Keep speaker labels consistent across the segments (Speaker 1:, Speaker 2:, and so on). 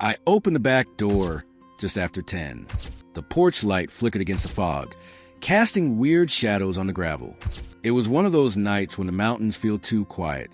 Speaker 1: I opened the back door just after 10. The porch light flickered against the fog, casting weird shadows on the gravel. It was one of those nights when the mountains feel too quiet,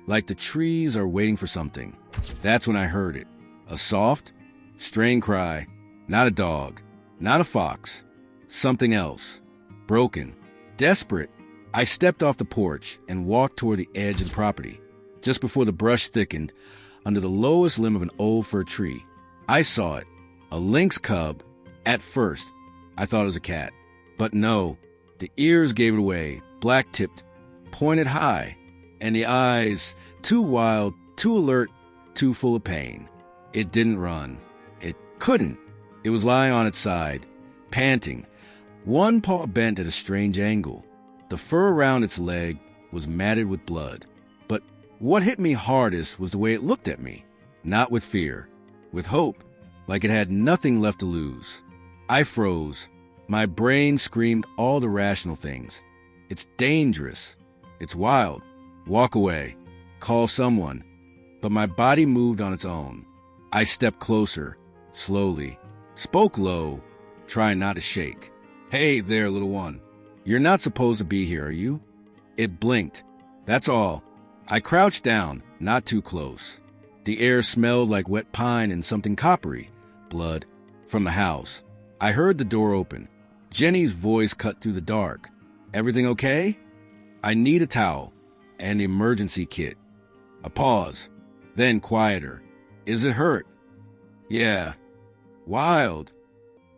Speaker 1: like the trees are waiting for something. That's when I heard it. A soft, strained cry. Not a dog, not a fox. Something else. Broken. Desperate. I stepped off the porch and walked toward the edge of the property. Just before the brush thickened, under the lowest limb of an old fir tree, I saw it. A lynx cub. At first, I thought it was a cat. But no, the ears gave it away, black-tipped, pointed high, and the eyes, too wild, too alert, too full of pain. It didn't run. It couldn't. It was lying on its side, panting, one paw bent at a strange angle. The fur around its leg was matted with blood. But what hit me hardest was the way it looked at me, not with fear, with hope, like it had nothing left to lose. I froze. My brain screamed all the rational things. It's dangerous. It's wild. Walk away. Call someone. But my body moved on its own. I stepped closer, slowly, spoke low, trying not to shake. "Hey there, little one. You're not supposed to be here, are you?" It blinked. That's all. I crouched down, not too close. The air smelled like wet pine and something coppery, blood, from the house. I heard the door open. Jenny's voice cut through the dark. "Everything okay?" "I need a towel and an emergency kit." A pause, then quieter. "Is it hurt?" "Yeah." "Wild?"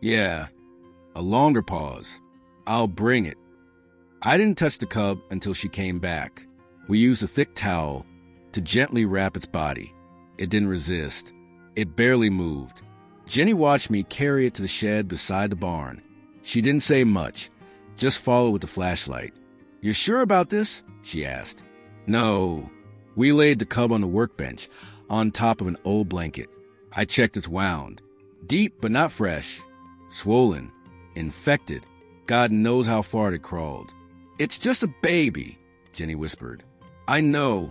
Speaker 1: "Yeah." A longer pause. "I'll bring it." I didn't touch the cub until she came back. We used a thick towel to gently wrap its body. It didn't resist. It barely moved. Jenny watched me carry it to the shed beside the barn. She didn't say much, just followed with the flashlight. "You're sure about this?" she asked. "No." We laid the cub on the workbench, on top of an old blanket. I checked its wound. Deep but not fresh. Swollen. Infected. God knows how far it had crawled. "It's just a baby," Jenny whispered. "I know.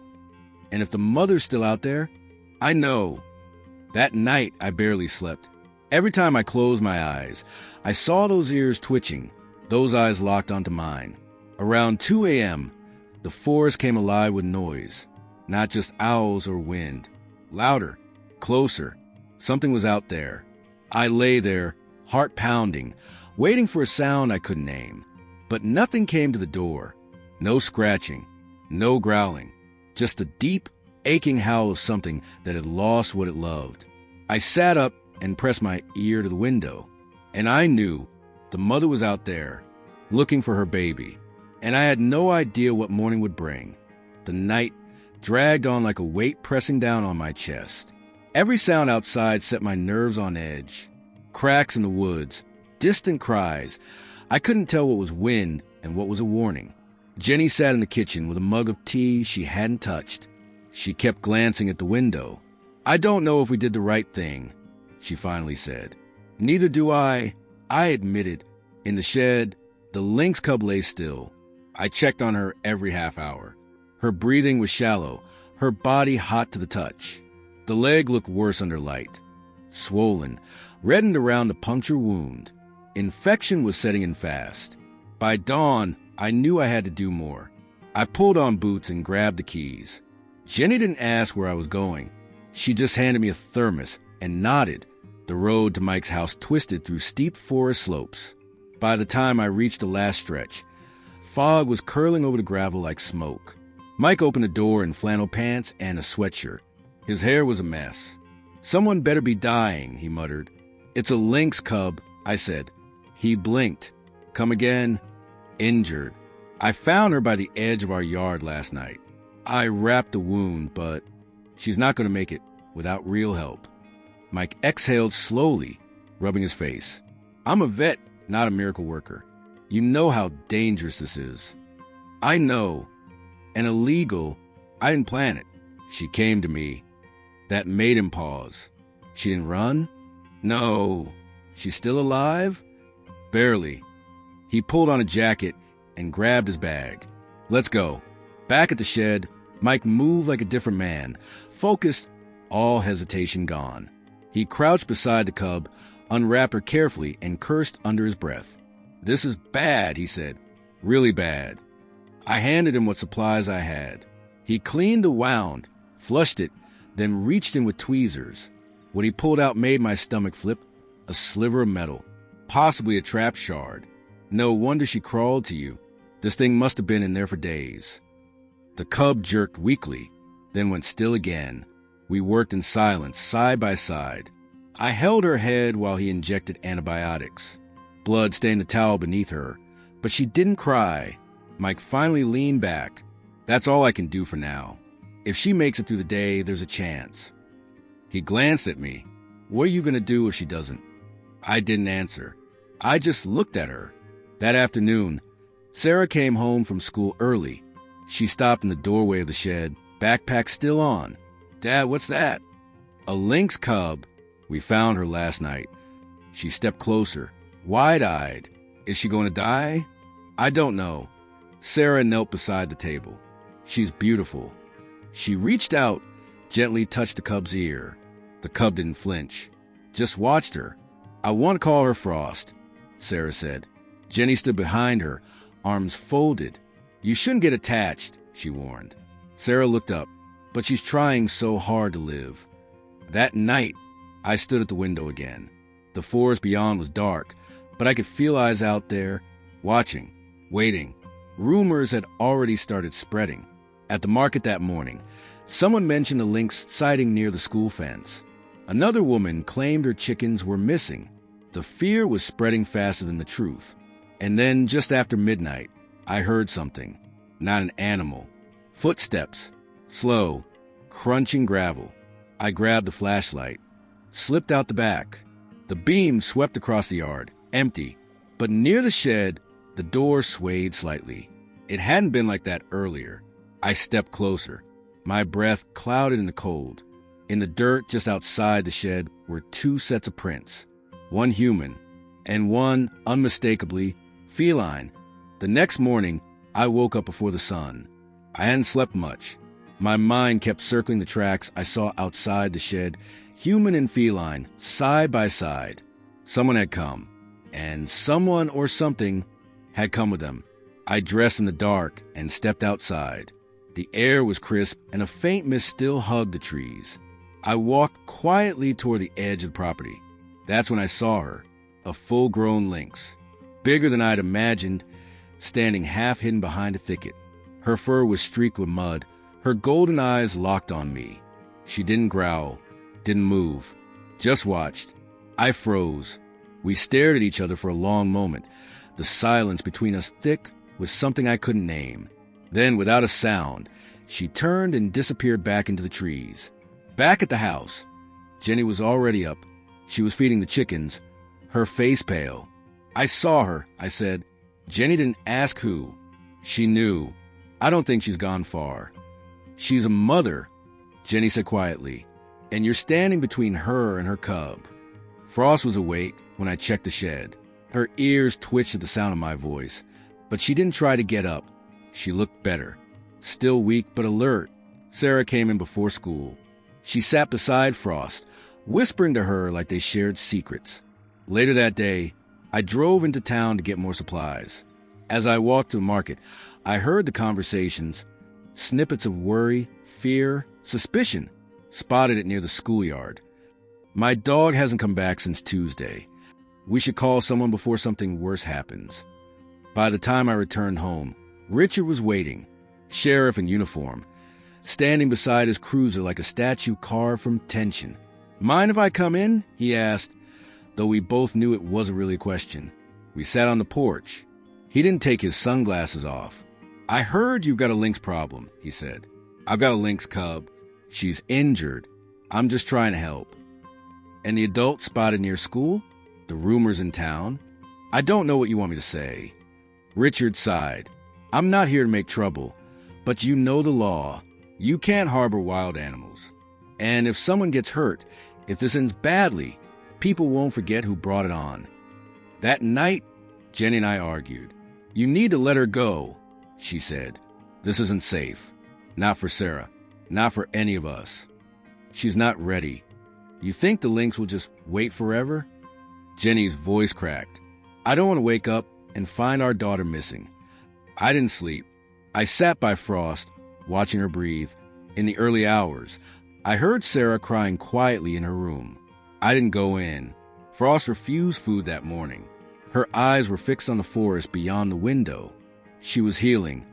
Speaker 1: And if the mother's still out there, I know." That night, I barely slept. Every time I closed my eyes, I saw those ears twitching, those eyes locked onto mine. Around 2 a.m., the forest came alive with noise. Not just owls or wind. Louder. Closer. Something was out there. I lay there, heart pounding, waiting for a sound I couldn't name. But nothing came to the door. No scratching. No growling. Just a deep, aching howl of something that had lost what it loved. I sat up and pressed my ear to the window. And I knew the mother was out there, looking for her baby. And I had no idea what morning would bring. The night dragged on like a weight pressing down on my chest. Every sound outside set my nerves on edge. Cracks in the woods, distant cries. I couldn't tell what was wind and what was a warning. Jenny sat in the kitchen with a mug of tea she hadn't touched. She kept glancing at the window. "I don't know if we did the right thing," she finally said. "Neither do I admitted. In the shed, the lynx cub lay still. I checked on her every half hour. Her breathing was shallow, her body hot to the touch. The leg looked worse under light. Swollen, reddened around the puncture wound. Infection was setting in fast. By dawn, I knew I had to do more. I pulled on boots and grabbed the keys. Jenny didn't ask where I was going. She just handed me a thermos and nodded. The road to Mike's house twisted through steep forest slopes. By the time I reached the last stretch, fog was curling over the gravel like smoke. Mike opened the door in flannel pants and a sweatshirt. His hair was a mess. "Someone better be dying," he muttered. "It's a lynx cub," I said. He blinked. "Come again?" "Injured. I found her by the edge of our yard last night. I wrapped the wound, but she's not going to make it without real help." Mike exhaled slowly, rubbing his face. "I'm a vet, not a miracle worker. You know how dangerous this is." "I know. And illegal. I didn't plan it." She came to me. That made him pause. "She didn't run?" "No." "She's still alive?" "Barely." He pulled on a jacket and grabbed his bag. "Let's go." Back at the shed, Mike moved like a different man, focused, all hesitation gone. He crouched beside the cub, unwrapped her carefully, and cursed under his breath. "This is bad," he said. "Really bad." I handed him what supplies I had. He cleaned the wound, flushed it, then reached in with tweezers. What he pulled out made my stomach flip. A sliver of metal, possibly a trap shard. No wonder she crawled to you. This thing must have been in there for days. The cub jerked weakly, then went still again. We worked in silence, side by side. I held her head while he injected antibiotics. Blood stained the towel beneath her, but she didn't cry. Mike finally leaned back. "That's all I can do for now. If she makes it through the day, there's a chance." He glanced at me. "What are you going to do if she doesn't?" I didn't answer. I just looked at her. That afternoon, Sarah came home from school early. She stopped in the doorway of the shed, backpack still on. "Dad, what's that?" "A lynx cub. We found her last night." She stepped closer, wide-eyed. "Is she going to die?" "I don't know." Sarah knelt beside the table. "She's beautiful." She reached out, gently touched the cub's ear. The cub didn't flinch, just watched her. "I want to call her Frost," Sarah said. Jenny stood behind her, arms folded. "You shouldn't get attached," she warned. Sarah looked up, "But she's trying so hard to live." That night, I stood at the window again. The forest beyond was dark, but I could feel eyes out there, watching, waiting. Rumors had already started spreading. At the market that morning, someone mentioned a lynx sighting near the school fence. Another woman claimed her chickens were missing. The fear was spreading faster than the truth. And then, just after midnight, I heard something. Not an animal. Footsteps. Slow. Crunching gravel. I grabbed the flashlight. Slipped out the back. The beam swept across the yard, empty. But near the shed, the door swayed slightly. It hadn't been like that earlier. I stepped closer. My breath clouded in the cold. In the dirt just outside the shed were two sets of prints. One human, and one, unmistakably, feline. The next morning, I woke up before the sun. I hadn't slept much. My mind kept circling the tracks I saw outside the shed, human and feline, side by side. Someone had come, and someone or something had come with them. I dressed in the dark and stepped outside. The air was crisp, and a faint mist still hugged the trees. I walked quietly toward the edge of the property. That's when I saw her, a full-grown lynx, bigger than I'd imagined, standing half-hidden behind a thicket. Her fur was streaked with mud, her golden eyes locked on me. She didn't growl, didn't move, just watched. I froze. We stared at each other for a long moment, the silence between us thick with something I couldn't name. Then, without a sound, she turned and disappeared back into the trees. Back at the house, Jenny was already up. She was feeding the chickens, her face pale. "I saw her," I said. Jenny didn't ask who. She knew. "I don't think she's gone far." "She's a mother," Jenny said quietly, "and you're standing between her and her cub." Frost was awake when I checked the shed. Her ears twitched at the sound of my voice, but she didn't try to get up. She looked better. Still weak but alert. Sarah came in before school. She sat beside Frost, whispering to her like they shared secrets. Later that day, I drove into town to get more supplies. As I walked to the market, I heard the conversations, snippets of worry, fear, suspicion, spotted it near the schoolyard. "My dog hasn't come back since Tuesday. We should call someone before something worse happens." By the time I returned home, Richard was waiting, sheriff in uniform, standing beside his cruiser like a statue carved from tension. "Mind if I come in?" he asked, though we both knew it wasn't really a question. We sat on the porch. He didn't take his sunglasses off. "I heard you've got a lynx problem," he said. "I've got a lynx cub. She's injured. I'm just trying to help." "And the adult spotted near school? The rumors in town? I don't know what you want me to say." Richard sighed. "I'm not here to make trouble, but you know the law. You can't harbor wild animals. And if someone gets hurt, if this ends badly, people won't forget who brought it on." That night, Jenny and I argued. "You need to let her go," she said. "This isn't safe. Not for Sarah. Not for any of us. She's not ready." You think the lynx will just wait forever? Jenny's voice cracked. I don't want to wake up and find our daughter missing. I didn't sleep. I sat by Frost, watching her breathe. In the early hours, I heard Sarah crying quietly in her room. I didn't go in. Frost refused food that morning. Her eyes were fixed on the forest beyond the window. She was healing,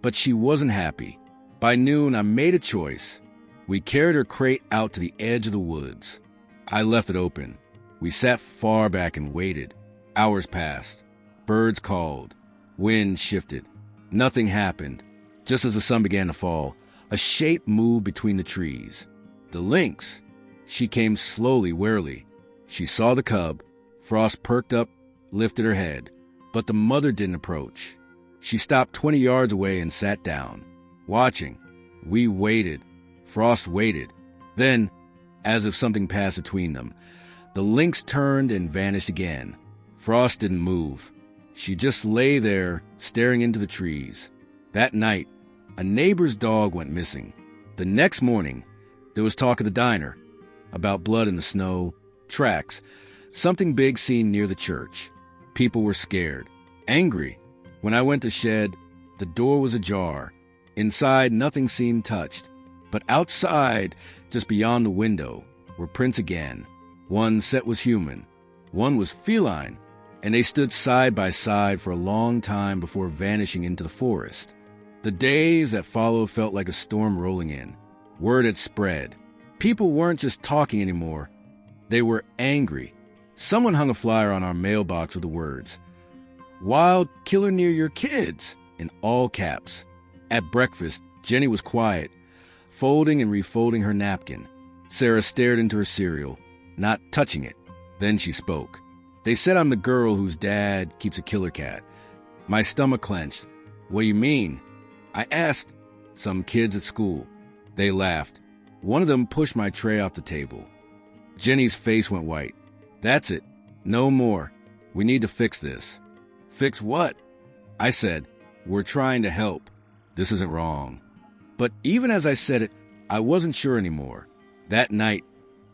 Speaker 1: but she wasn't happy. By noon, I made a choice. We carried her crate out to the edge of the woods. I left it open. We sat far back and waited. Hours passed. Birds called. Wind shifted. Nothing happened. Just as the sun began to fall, a shape moved between the trees. The lynx. She came slowly, warily. She saw the cub. Frost perked up, lifted her head. But the mother didn't approach. She stopped 20 yards away and sat down. Watching. We waited. Frost waited. Then, as if something passed between them, the lynx turned and vanished again. Frost didn't move. She just lay there, staring into the trees. That night, a neighbor's dog went missing. The next morning, there was talk at the diner about blood in the snow, tracks, something big seen near the church. People were scared, angry. When I went to shed, the door was ajar. Inside, nothing seemed touched. But outside, just beyond the window, were prints again. One set was human, one was feline, and they stood side by side for a long time before vanishing into the forest. The days that followed felt like a storm rolling in. Word had spread. People weren't just talking anymore. They were angry. Someone hung a flyer on our mailbox with the words, "Wild killer near your kids," in all caps. At breakfast, Jenny was quiet, folding and refolding her napkin. Sarah stared into her cereal, not touching it. Then she spoke. "They said I'm the girl whose dad keeps a killer cat." My stomach clenched. "What do you mean?" I asked. "Some kids at school." They laughed. One of them pushed my tray off the table. Jenny's face went white. "That's it. No more. We need to fix this." "Fix what?" I said. "We're trying to help. This isn't wrong." But even as I said it, I wasn't sure anymore. That night,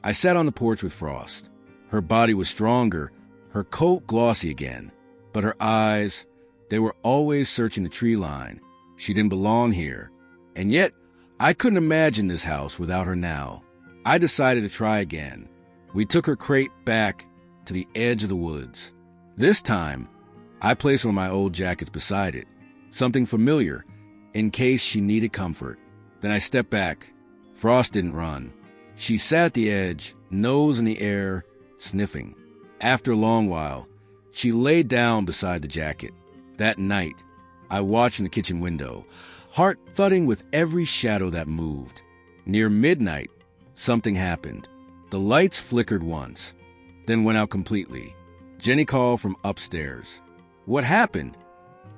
Speaker 1: I sat on the porch with Frost. Her body was stronger, her coat glossy again. But her eyes, they were always searching the tree line. She didn't belong here. And yet, I couldn't imagine this house without her now. I decided to try again. We took her crate back to the edge of the woods. This time, I placed one of my old jackets beside it, something familiar, in case she needed comfort. Then I stepped back. Frost didn't run. She sat at the edge, nose in the air, sniffing. After a long while, she laid down beside the jacket. That night, I watched in the kitchen window, heart thudding with every shadow that moved. Near midnight, something happened. The lights flickered once, then went out completely. Jenny called from upstairs. "What happened?"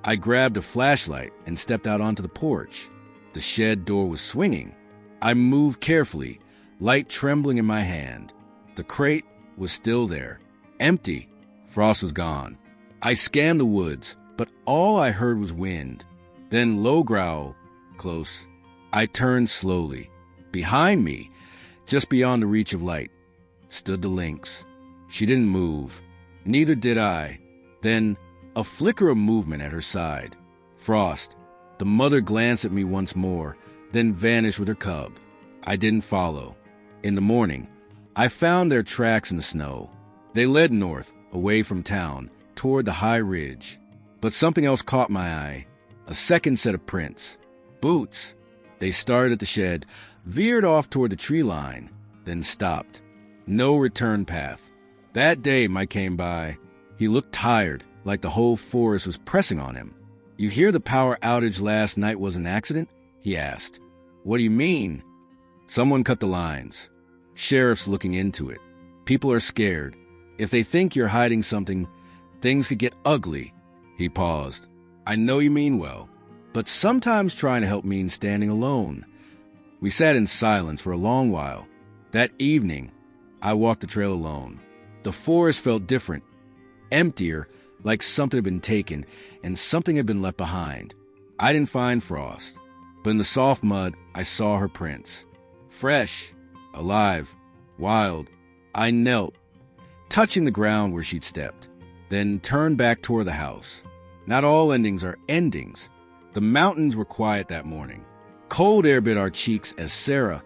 Speaker 1: I grabbed a flashlight and stepped out onto the porch. The shed door was swinging. I moved carefully, light trembling in my hand. The crate was still there, empty. Frost was gone. I scanned the woods, but all I heard was wind. Then low growl, close. I turned slowly. Behind me, just beyond the reach of light, stood the lynx. She didn't move. Neither did I. Then, a flicker of movement at her side. Frost. The mother glanced at me once more, then vanished with her cub. I didn't follow. In the morning, I found their tracks in the snow. They led north, away from town, toward the high ridge. But something else caught my eye. A second set of prints. Boots. They started at the shed, veered off toward the tree line, then stopped. No return path. That day Mike came by. He looked tired, like the whole forest was pressing on him. "You hear the power outage last night was an accident?" he asked. "What do you mean?" "Someone cut the lines. Sheriff's looking into it. People are scared. If they think you're hiding something, things could get ugly." He paused. "I know you mean well, but sometimes trying to help means standing alone." We sat in silence for a long while. That evening, I walked the trail alone. The forest felt different, emptier, like something had been taken and something had been left behind. I didn't find Frost, but in the soft mud, I saw her prints. Fresh, alive, wild, I knelt, touching the ground where she'd stepped, then turned back toward the house. Not all endings are endings. The mountains were quiet that morning. Cold air bit our cheeks as Sarah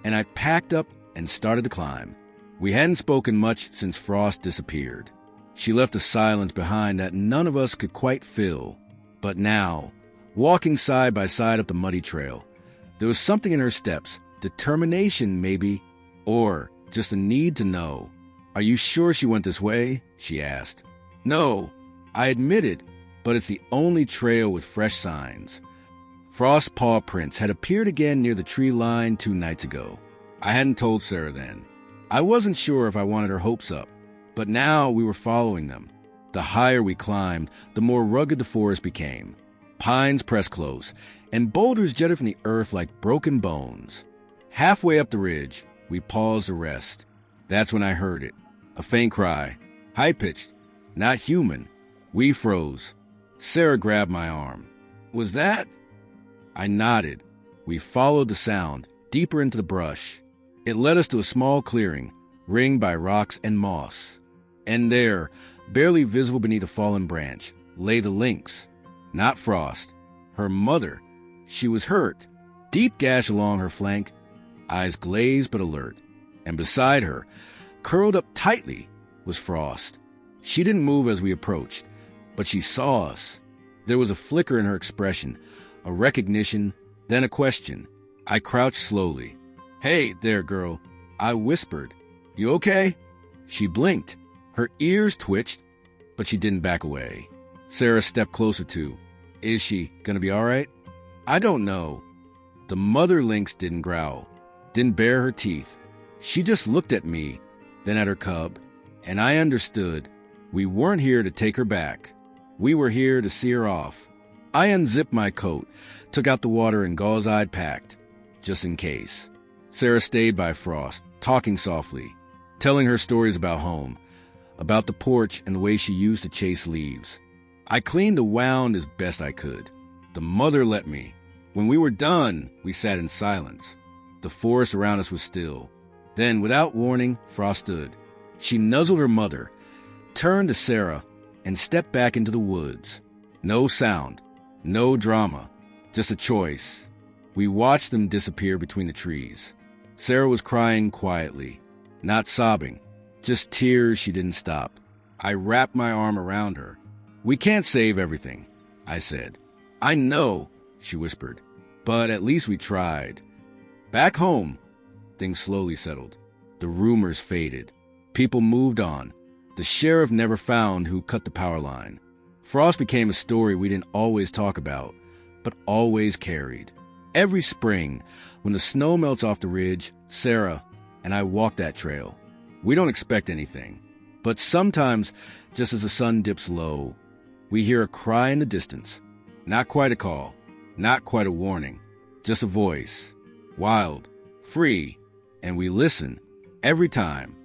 Speaker 1: and I packed up and started to climb. We hadn't spoken much since Frost disappeared. She left a silence behind that none of us could quite fill. But now, walking side by side up the muddy trail, there was something in her steps, determination maybe, or just a need to know. "Are you sure she went this way?" she asked. "No," I admitted, but it's the only trail with fresh signs. Frost's paw prints had appeared again near the tree line 2 nights ago. I hadn't told Sarah then. I wasn't sure if I wanted her hopes up, but now we were following them. The higher we climbed, the more rugged the forest became. Pines pressed close, and boulders jutted from the earth like broken bones. Halfway up the ridge, we paused to rest. That's when I heard it. A faint cry, high-pitched, not human. We froze. Sarah grabbed my arm. "Was that?" I nodded. We followed the sound, deeper into the brush. It led us to a small clearing, ringed by rocks and moss. And there, barely visible beneath a fallen branch, lay the lynx. Not Frost. Her mother. She was hurt. Deep gash along her flank, eyes glazed but alert. And beside her, curled up tightly, was Frost. She didn't move as we approached, but she saw us. There was a flicker in her expression, a recognition, then a question. I crouched slowly. "Hey there, girl," I whispered. "You okay?" She blinked. Her ears twitched, but she didn't back away. Sarah stepped closer too. "Is she gonna be all right?" "I don't know." The mother lynx didn't growl, didn't bare her teeth. She just looked at me, then at her cub, and I understood. We weren't here to take her back. We were here to see her off. I unzipped my coat, took out the water and gauze I'd packed, just in case. Sarah stayed by Frost, talking softly, telling her stories about home, about the porch and the way she used to chase leaves. I cleaned the wound as best I could. The mother let me. When we were done, we sat in silence. The forest around us was still. Then, without warning, Frost stood. She nuzzled her mother, turned to Sarah, and stepped back into the woods. No sound, no drama, just a choice. We watched them disappear between the trees. Sarah was crying quietly, not sobbing, just tears she didn't stop. I wrapped my arm around her. "We can't save everything," I said. "I know," she whispered, "but at least we tried." Back home, things slowly settled. The rumors faded. People moved on. The sheriff never found who cut the power line. Frost became a story we didn't always talk about, but always carried. Every spring, when the snow melts off the ridge, Sarah and I walk that trail. We don't expect anything, but sometimes, just as the sun dips low, we hear a cry in the distance. Not quite a call, not quite a warning, just a voice. Wild, free, and we listen every time.